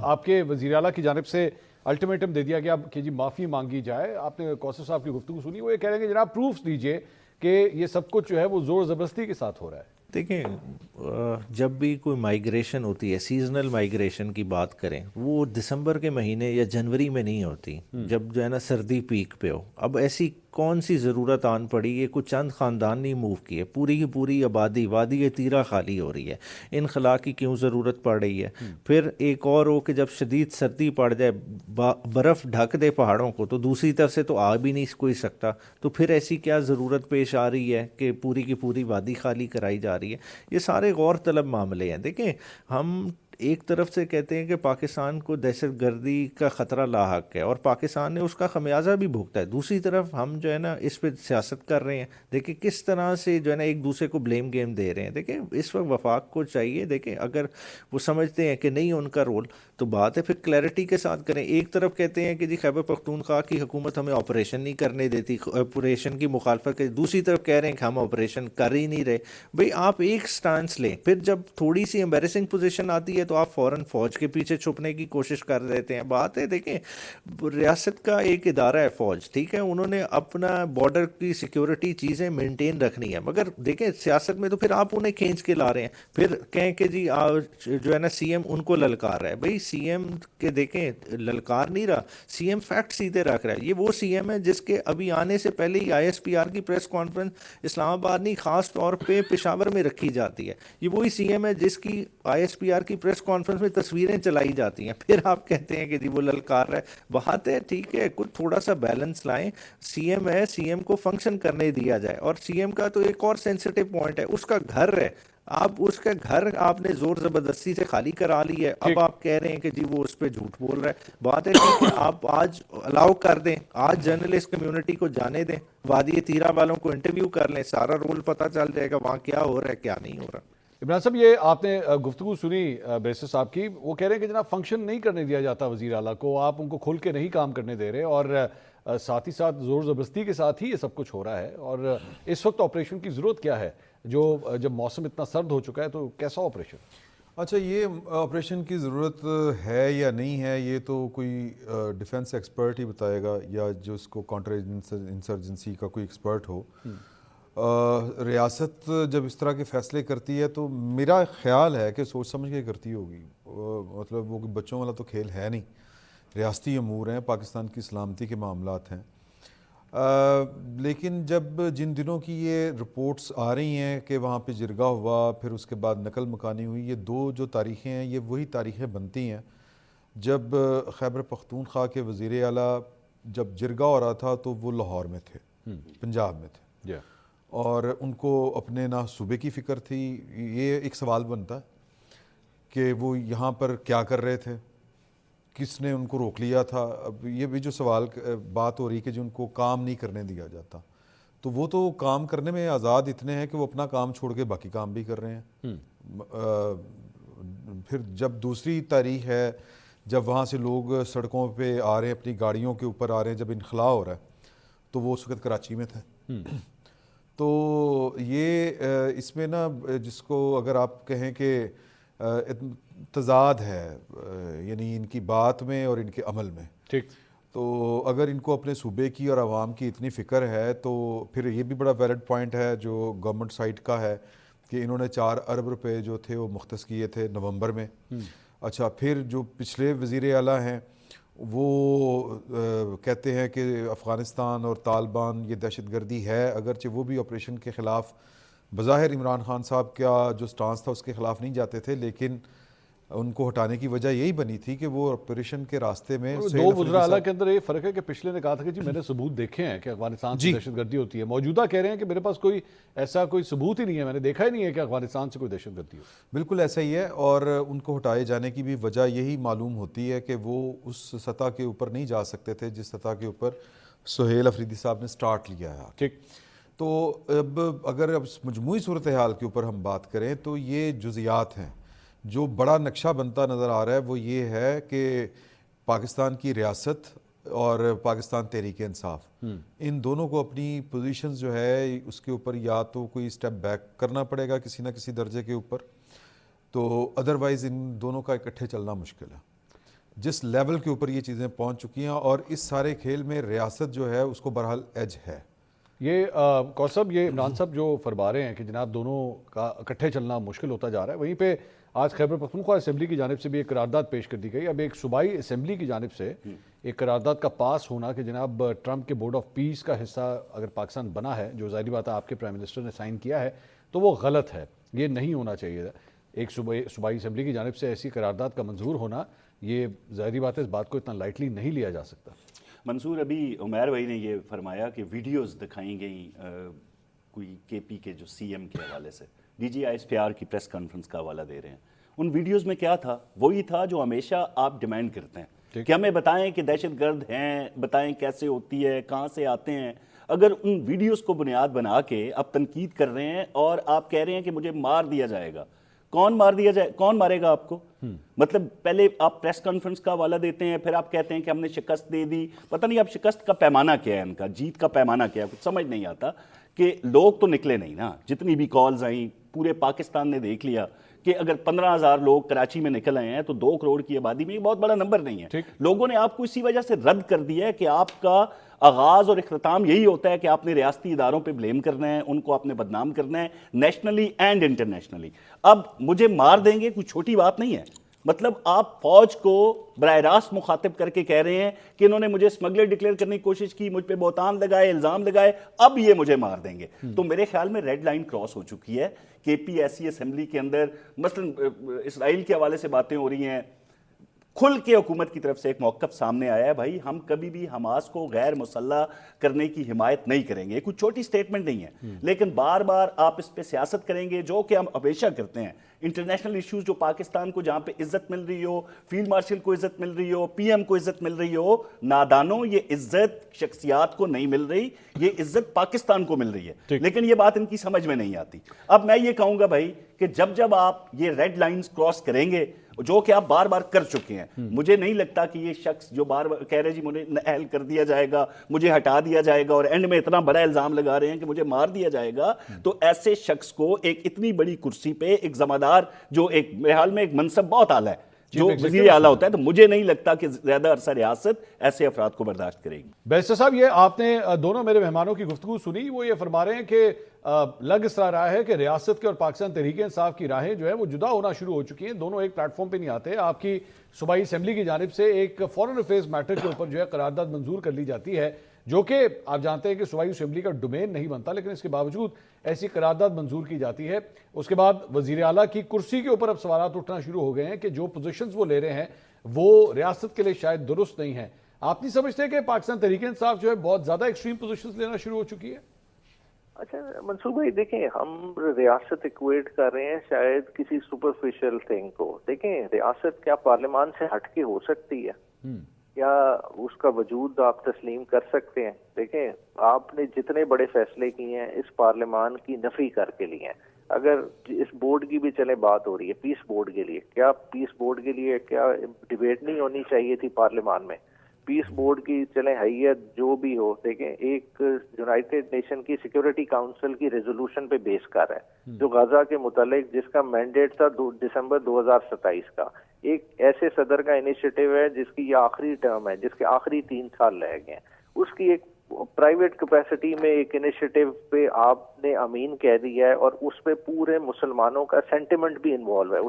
آپ کے وزیر اعلیٰ کی جانب سے الٹیمیٹم دے دیا گیا کہ جی معافی مانگی جائے. آپ نے کوثر صاحب کی گفتگو سنی, وہ یہ کہہ رہے ہیں کہ جناب پروفس دیجئے کہ یہ سب کچھ جو ہے وہ زور زبردستی کے ساتھ ہو رہا ہے. دیکھیں جب بھی کوئی مائیگریشن ہوتی ہے, سیزنل مائیگریشن کی بات کریں, وہ دسمبر کے مہینے یا جنوری میں نہیں ہوتی جب جو ہے نا سردی پیک پہ ہو. اب ایسی کون سی ضرورت آن پڑی, یہ کچھ چند خاندان نہیں موو کیے, پوری کی پوری آبادی وادی تیرا خالی ہو رہی ہے. انخلا کی کیوں ضرورت پڑ رہی ہے؟ پھر ایک اور ہو کہ جب شدید سردی پڑ جائے, برف ڈھک دے پہاڑوں کو, تو دوسری طرف سے تو آ بھی نہیں کوئی سکتا, تو پھر ایسی کیا ضرورت پیش آ رہی ہے کہ پوری کی پوری وادی خالی کرائی جا رہی ہے؟ یہ سارے غور طلب معاملے ہیں. دیکھیں ہم ایک طرف سے کہتے ہیں کہ پاکستان کو دہشت گردی کا خطرہ لاحق ہے اور پاکستان نے اس کا خمیازہ بھی بھگتا ہے, دوسری طرف ہم جو ہے نا اس پہ سیاست کر رہے ہیں. دیکھیں کس طرح سے جو ہے نا ایک دوسرے کو بلیم گیم دے رہے ہیں. دیکھیں اس وقت وفاق کو چاہیے, دیکھیں اگر وہ سمجھتے ہیں کہ نہیں ان کا رول, تو بات ہے پھر کلیئرٹی کے ساتھ کریں. ایک طرف کہتے ہیں کہ جی خیبر پختونخوا کی حکومت ہمیں آپریشن نہیں کرنے دیتی, آپریشن کی مخالفت کریں, دوسری طرف کہہ رہے ہیں کہ ہم آپریشن کر ہی نہیں رہے. بھئی آپ ایک سٹانس لیں, پھر جب تھوڑی سی ایمبیرسنگ پوزیشن آتی ہے تو آپ فوراً فوج کے پیچھے چھپنے کی کوشش کر دیتے ہیں. بات ہے دیکھیں ریاست کا ایک ادارہ ہے فوج, ٹھیک ہے, انہوں نے اپنا بارڈر کی سیکیورٹی چیزیں مینٹین رکھنی ہے, مگر دیکھیں سیاست میں تو پھر آپ انہیں کھینچ کے لا رہے ہیں, پھر کہیں کہ جی جو ہے نا سی ایم ان کو للکار رہا ہے. بھئی سی ایم کے دیکھیں للکار نہیں رہا, سی ایم فیکٹ سیدھے رکھ رہا ہے. یہ وہ سی ایم ہے جس کے ابھی آنے سے پہلے ہی آئی ایس پی آر کی پریس کانفرنس اسلام آباد نہیں خاص طور پہ پشاور میں رکھی جاتی ہے. یہ وہی سی ایم ہے جس کی آئی ایس پی آر کی پریس کانفرنس میں تصویریں چلائی جاتی ہیں, پھر آپ کہتے ہیں کہ جی وہ للکار رہا ہے. بات ہے ٹھیک ہے, کچھ تھوڑا سا بیلنس لائیں. سی ایم ہے, سی ایم کو فنکشن کرنے دیا جائے, اور سی ایم کا تو ایک اور سینسٹیو پوائنٹ ہے, اس کا گھر ہے, آپ اس کا گھر آپ نے زور زبردستی سے خالی کرا لی ہے. اب آپ کہہ رہے ہیں کہ جی وہ اس پہ جھوٹ بول رہا ہے. بات ہے ٹھیک ہے, آپ آج الاؤ کر دیں, آج جرنلسٹ کمیونٹی کو جانے دیں, وادی تیرا والوں کو انٹرویو کر لیں, سارا رول پتہ چل جائے گا وہاں کیا ہو رہا ہے کیا نہیں ہو رہا. عمران صاحب یہ آپ نے گفتگو سنی بیرسٹر صاحب کی, وہ کہہ رہے ہیں کہ جناب فنکشن نہیں کرنے دیا جاتا وزیر اعلیٰ کو, آپ ان کو کھل کے نہیں کام کرنے دے رہے, اور ساتھ ہی ساتھ زور زبردستی کے ساتھ ہی یہ سب کچھ ہو رہا ہے. اور اس وقت آپریشن کی ضرورت کیا ہے, جب موسم اتنا سرد ہو چکا ہے تو کیسا آپریشن؟ اچھا, یہ آپریشن کی ضرورت ہے یا نہیں ہے یہ تو کوئی ڈیفنس ایکسپرٹ ہی بتائے گا, یا جو اس کو کانٹر انسرجنسی کا کوئی ایکسپرٹ ہو. ریاست جب اس طرح کے فیصلے کرتی ہے تو میرا خیال ہے کہ سوچ سمجھ کے کرتی ہوگی. مطلب وہ بچوں والا تو کھیل ہے نہیں, ریاستی امور ہیں, پاکستان کی سلامتی کے معاملات ہیں. لیکن جب جن دنوں کی یہ رپورٹس آ رہی ہیں کہ وہاں پہ جرگہ ہوا, پھر اس کے بعد نقل مکانی ہوئی, یہ دو جو تاریخیں ہیں یہ وہی تاریخیں بنتی ہیں جب خیبر پختونخوا کے وزیر اعلیٰ جب جرگہ ہو رہا تھا تو وہ لاہور میں تھے, پنجاب میں تھے, اور ان کو اپنے نہ صوبے کی فکر تھی. یہ ایک سوال بنتا ہے کہ وہ یہاں پر کیا کر رہے تھے, کس نے ان کو روک لیا تھا. اب یہ بھی جو سوال بات ہو رہی کہ جو ان کو کام نہیں کرنے دیا جاتا, تو وہ تو کام کرنے میں آزاد اتنے ہیں کہ وہ اپنا کام چھوڑ کے باقی کام بھی کر رہے ہیں. پھر جب دوسری تاریخ ہے جب وہاں سے لوگ سڑکوں پہ آ رہے ہیں, اپنی گاڑیوں کے اوپر آ رہے ہیں, جب انخلا ہو رہا ہے, تو وہ اس وقت کراچی میں تھے. تو یہ اس میں نا جس کو اگر آپ کہیں کہ تضاد ہے, یعنی ان کی بات میں اور ان کے عمل میں. ٹھیک, تو اگر ان کو اپنے صوبے کی اور عوام کی اتنی فکر ہے تو پھر یہ بھی بڑا ویلڈ پوائنٹ ہے جو گورنمنٹ سائٹ کا ہے کہ انہوں نے 4 ارب روپے جو تھے وہ مختص کیے تھے نومبر میں. اچھا, پھر جو پچھلے وزیر اعلیٰ ہیں وہ کہتے ہیں کہ افغانستان اور طالبان یہ دہشت گردی ہے, اگرچہ وہ بھی آپریشن کے خلاف بظاہر عمران خان صاحب کا جو سٹانس تھا اس کے خلاف نہیں جاتے تھے, لیکن ان کو ہٹانے کی وجہ یہی بنی تھی کہ وہ آپریشن کے راستے میں دو وزراء اعلیٰ کے اندر یہ فرق ہے کہ پچھلے نے کہا تھا کہ جی میں نے ثبوت دیکھے ہیں کہ افغانستان سے دہشت گردی ہوتی ہے, موجودہ کہہ رہے ہیں کہ میرے پاس کوئی ایسا کوئی ثبوت ہی نہیں ہے, میں نے دیکھا ہی نہیں ہے کہ افغانستان سے کوئی دہشت گردی ہو. بالکل ایسا ہی ہے, اور ان کو ہٹائے جانے کی بھی وجہ یہی معلوم ہوتی ہے کہ وہ اس سطح کے اوپر نہیں جا سکتے تھے جس سطح کے اوپر سہیل افریدی صاحب نے سٹارٹ لیا ہے. ٹھیک, تو اب اگر اب مجموعی صورتحال کے اوپر ہم بات کریں تو یہ جزیات ہیں. جو بڑا نقشہ بنتا نظر آ رہا ہے وہ یہ ہے کہ پاکستان کی ریاست اور پاکستان تحریک انصاف, ان دونوں کو اپنی پوزیشنز جو ہے اس کے اوپر یا تو کوئی سٹیپ بیک کرنا پڑے گا کسی نہ کسی درجے کے اوپر, تو ادروائز ان دونوں کا اکٹھے چلنا مشکل ہے. جس لیول کے اوپر یہ چیزیں پہنچ چکی ہیں، اور اس سارے کھیل میں ریاست جو ہے اس کو بہرحال ایج ہے. یہ کوثب، یہ عمران صاحب جو فرما رہے ہیں کہ جناب دونوں کا اکٹھے چلنا مشکل ہوتا جا رہا ہے، وہیں پہ آج خیبر پختونخوا اسمبلی کی جانب سے بھی ایک قرارداد پیش کر دی گئی. اب ایک صوبائی اسمبلی کی جانب سے ایک قرارداد کا پاس ہونا کہ جناب ٹرمپ کے بورڈ آف پیس کا حصہ اگر پاکستان بنا ہے، جو ظاہری بات ہے آپ کے پرائم منسٹر نے سائن کیا ہے، تو وہ غلط ہے، یہ نہیں ہونا چاہیے. ایک صوبائی اسمبلی کی جانب سے ایسی قرارداد کا منظور ہونا، یہ ظاہری بات ہے اس بات کو اتنا لائٹلی نہیں لیا جا سکتا. منصور، ابھی عمیر بھائی نے یہ فرمایا کہ ویڈیوز دکھائی گئیں کوئی کے پی کے جو سی ایم کے حوالے سے، D G I S P R کی پریس کانفرنس کا حوالہ دے رہے ہیں. ان ویڈیوز میں کیا تھا؟ وہی تھا جو ہمیشہ آپ ڈیمانڈ کرتے ہیں کہ ہمیں بتائیں کہ دہشت گرد ہیں، بتائیں کیسے ہوتی ہے، کہاں سے آتے ہیں. اگر ان ویڈیوز کو بنیاد بنا کے آپ تنقید کر رہے ہیں اور آپ کہہ رہے ہیں کہ مجھے مار دیا جائے گا، کون مارے گا آپ کو؟ مطلب پہلے آپ پریس کانفرنس کا حوالہ دیتے ہیں، پھر آپ کہتے ہیں کہ ہم نے شکست دے دی. پتہ نہیں اب شکست کا پیمانہ کیا ہے، ان کا جیت کا پیمانہ کیا ہے، کچھ سمجھ نہیں آتا. کہ لوگ تو نکلے نہیں نا، جتنی بھی کالز آئیں پورے پاکستان نے دیکھ لیا کہ اگر 15,000 لوگ کراچی میں نکل آئے ہیں تو 2 کروڑ کی آبادی میں یہ بہت بڑا نمبر نہیں ہے. لوگوں نے آپ کو اسی وجہ سے رد کر دیا ہے کہ آپ کا آغاز اور اختتام یہی ہوتا ہے کہ آپ نے ریاستی اداروں پہ بلیم کرنا ہے، ان کو آپ نے بدنام کرنا ہے نیشنلی اینڈ انٹرنیشنلی. اب مجھے مار دیں گے کوئی چھوٹی بات نہیں ہے. مطلب آپ فوج کو براہ راست مخاطب کر کے کہہ رہے ہیں کہ انہوں نے مجھے اسمگلر ڈکلیئر کرنے کی کوشش کی، مجھ پہ بہتان لگائے، الزام لگائے، اب یہ مجھے مار دیں گے. تو میرے خیال میں ریڈ لائن کراس ہو چکی ہے. کے پی ایسی اسمبلی کے اندر مثلا اسرائیل کے حوالے سے باتیں ہو رہی ہیں، کھل کے حکومت کی طرف سے ایک موقف سامنے آیا ہے، بھائی ہم کبھی بھی حماس کو غیر مسلح کرنے کی حمایت نہیں کریں گے. کوئی چھوٹی سٹیٹمنٹ نہیں ہے، لیکن بار بار آپ اس پہ سیاست کریں گے جو کہ ہم ہمیشہ کرتے ہیں. انٹرنیشنل ایشوز جو پاکستان کو جہاں پہ عزت مل رہی ہو، فیلڈ مارشل کو عزت مل رہی ہو، پی ایم کو عزت مل رہی ہو، نادانوں یہ عزت شخصیات کو نہیں مل رہی، یہ عزت پاکستان کو مل رہی ہے. لیکن یہ بات ان کی سمجھ میں نہیں آتی. اب میں یہ کہوں گا بھائی کہ جب آپ یہ ریڈ لائنز کراس کریں گے جو کہ آپ بار بار کر چکے ہیں، مجھے نہیں لگتا کہ یہ شخص جو بار بار کہہ رہے جی مجھے اہل کر دیا جائے گا، مجھے ہٹا دیا جائے گا، اور اینڈ میں اتنا بڑا الزام لگا رہے ہیں کہ مجھے مار دیا جائے گا، تو ایسے شخص کو ایک اتنی بڑی کرسی پہ ایک ذمہ دار جو ایک میرے حال میں ایک منصب بہت اعلیٰ ہے جو وزیر اعلیٰ ہوتا ہے، تو مجھے نہیں لگتا کہ زیادہ عرصہ ریاست ایسے افراد کو برداشت کرے گی. بیرسٹر صاحب، یہ آپ نے دونوں میرے مہمانوں کی گفتگو سنی، وہ یہ فرما رہے ہیں کہ لگ اس طرح رہا ہے کہ ریاست کے اور پاکستان تحریک انصاف کی راہیں جو ہے وہ جدا ہونا شروع ہو چکی ہیں، دونوں ایک پلیٹ فارم پہ نہیں آتے. آپ کی صوبائی اسمبلی کی جانب سے ایک فورن افیئرز میٹر کے اوپر جو ہے قرارداد منظور کر لی جاتی ہے، جو کہ آپ جانتے ہیں کہ صوبائی اسمبلی کا ڈومین نہیں بنتا، لیکن اس کے باوجود ایسی قرارداد منظور کی جاتی ہے. اس کے بعد وزیر اعلیٰ کی کرسی کے اوپر اب سوالات اٹھنا شروع ہو گئے ہیں کہ جو پوزیشنز وہ لے رہے ہیں وہ ریاست کے لیے شاید درست نہیں ہیں. آپ نہیں سمجھتے کہ پاکستان تحریک انصاف جو ہے بہت زیادہ ایکسٹریم پوزیشنز لینا شروع ہو چکی ہے؟ اچھا منصور بھائی، دیکھیں ہم ریاست ایکویٹ کر رہے ہیں شاید کسی سپرفیشل تھنگ کو. دیکھیں ریاست کیا پارلیمان سے ہٹ کے ہو سکتی ہے؟ کیا اس کا وجود آپ تسلیم کر سکتے ہیں؟ دیکھیں آپ نے جتنے بڑے فیصلے کیے ہیں اس پارلیمان کی نفی کر کے لیے ہیں. اگر اس بورڈ کی بھی چلے بات ہو رہی ہے پیس بورڈ کے لیے، کیا پیس بورڈ کے لیے کیا ڈیبیٹ نہیں ہونی چاہیے تھی پارلیمان میں؟ پیس بورڈ کی چلیں حیثیت جو بھی ہو، دیکھیں ایک یونائٹڈ نیشن کی سیکیورٹی کاؤنسل کی ریزولوشن پہ بیس کر ہے جو غزہ کے متعلق جس کا مینڈیٹ تھا دسمبر 2027 کا. ایک ایسے صدر کا انیشیٹو ہے جس کی یہ آخری ٹرم ہے، جس کے آخری 3 سال رہ گئے ہیں، اس کی ایک پرائیویٹ کیپیسٹی میں ایک انیشیٹو پہ آپ نے امین کہہ دیا ہے، اور اس پہ پورے مسلمانوں کا سینٹیمنٹ بھی انوالو ہے.